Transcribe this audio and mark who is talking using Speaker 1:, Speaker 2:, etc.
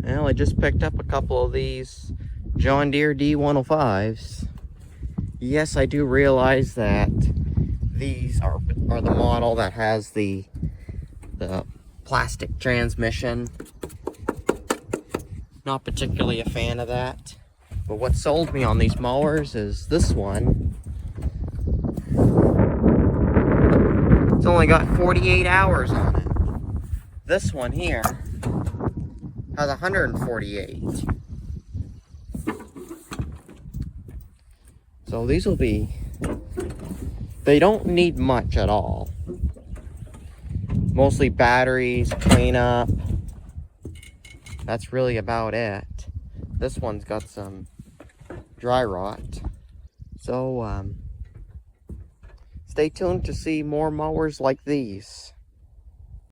Speaker 1: Well, I just picked up a couple of these John Deere D105s. Yes, I do realize that these are the model that has the plastic transmission. Not particularly a fan of that. But what sold me on these mowers is this one. It's only got 48 hours on it. This one here has 148. So these will be, they don't need much at all. Mostly batteries, cleanup. That's really about it. This one's got some dry rot. So stay tuned to see more mowers like these.